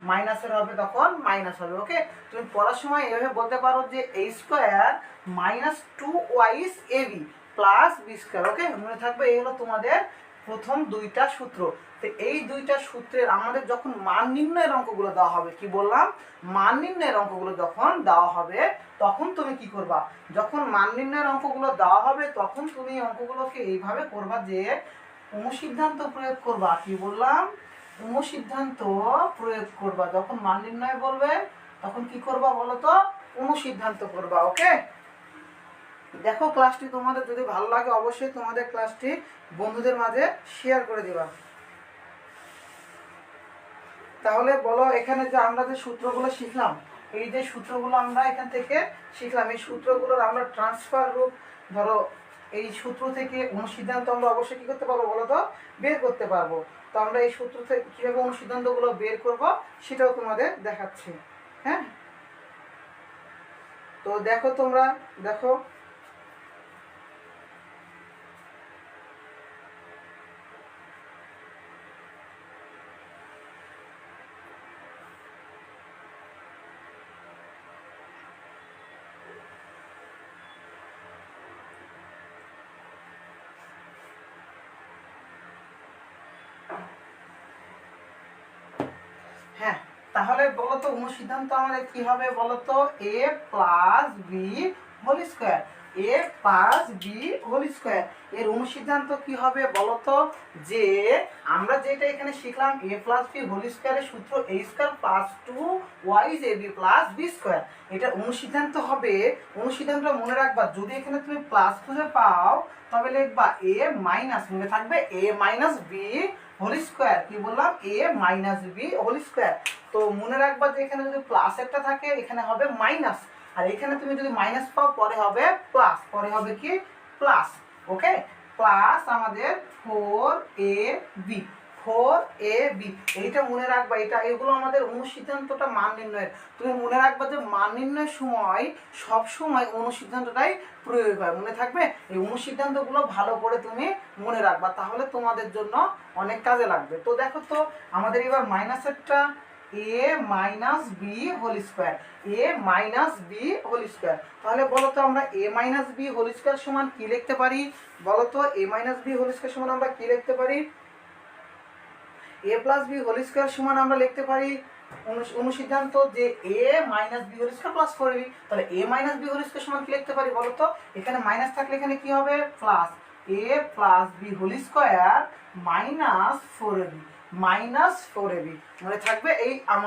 মাইনাসের হবে তখন মাইনাস হবে। ওকে, তুমি পড়ার সময় এভাবে বলতে পারো যে a square minus 2yab plus b square. Okay, মনে থাকবে এই হলো তোমাদের প্রথম দুইটা সূত্র। তো এই দুইটা সূত্রের আমাদের যখন মান নির্ণয়ের অঙ্কগুলো দেওয়া হবে, কি বললাম, মান নির্ণয়ের অঙ্কগুলো যখন দেওয়া হবে তখন তুমি কি করবা, যখন মান নির্ণয়ের অঙ্কগুলো দেওয়া হবে তখন তুমি অঙ্কগুলোকে এইভাবে করবা যে অনুসিদ্ধান্ত প্রয়োগ করবা। কি বললাম, অনুসিদ্ধান্ত প্রয়োগ করবা। যখন মান নির্ণয় বলবে তখন কি করবা বলো তো, অনুসিদ্ধান্ত করবা। ওকে, দেখো ক্লাসটি তোমাদের যদি ভালো লাগে অবশ্যই তোমাদের ক্লাসটি বন্ধুদের মাঝে শেয়ার করে দিবা। তাহলে বলো, এখানে যে আমরা যে সূত্রগুলো শিখলাম, এই যে সূত্রগুলো আমরা এখান থেকে শিখলাম, এই সূত্রগুলোর আমরা ট্রান্সফার রূপ, ধরো এই সূত্র থেকে অনুসিদ্ধান্ত আমরা অবশ্যই কী করতে পারবো বলো তো, বের করতে পারবো। তো আমরা এই সূত্র থেকে কীভাবে অনুসিদ্ধান্তগুলো বের করব সেটাও তোমাদের দেখাচ্ছি। হ্যাঁ, তো দেখো তোমরা, দেখো হ্যাঁ, তাহলে বলো তো অনুসিদ্ধান্ত আমাদের কি হবে বলো তো, a plus B whole square, a plus B whole square এর অনুসিদ্ধান্ত কি হবে বলো তো, যে আমরা যেটা এখানে শিখলাম a প্লাস বি হোল স্কোয়ারের সূত্র a square plus 2yab plus B square, এটা অনুসিদ্ধান্ত হবে। অনুসিদ্ধান্তটা মনে রাখবা, যদি এখানে তুমি প্লাস খুঁজে পাও তবে লিখবা a মাইনাস, মনে থাকবে a minus B whole square. কি বললাম, a minus B whole square. তো মনে রাখবা যে এখানে যদি প্লাস একটা থাকে এখানে হবে মাইনাস, আর এখানে তুমি যদি মাইনাস পাও পরে হবে প্লাস, পরে হবে কি প্লাস। ওকে, প্লাস আমাদের 4ab, 4ab এইটা মনে রাখবা। এটা এগুলো আমাদের অনুসিদ্ধান্তটা মান নির্ণয়ের। তুমি মনে রাখবা যে মান নির্ণয়ের সময় সব সময় অনুসিদ্ধান্তটাই প্রয়োগ হয়, মনে থাকবে। এই অনুসিদ্ধান্তগুলো ভালো করে তুমি মনে রাখবা, তাহলে তোমাদের জন্য অনেক কাজে লাগবে। তো দেখো তো আমাদের এবার মাইনাসেরটা a minus B whole square, a minus B whole square. তাহলে বলো তো আমরা a minus B whole square সমান কি লিখতে পারি বলো তো, a minus B whole square সমান আমরা কি লিখতে পারি, a plus B whole square সমান আমরা লিখতে পারি অনুসিদ্ধান্ত যে a minus B whole square plus 4ab। তাহলে a minus B whole square সমান কি লিখতে পারি বলো তো, এখানে মাইনাস থাকলে এখানে কি হবে plus, a plus B whole square minus 4ab, minus 4ab মনে থাকবে। এই আমার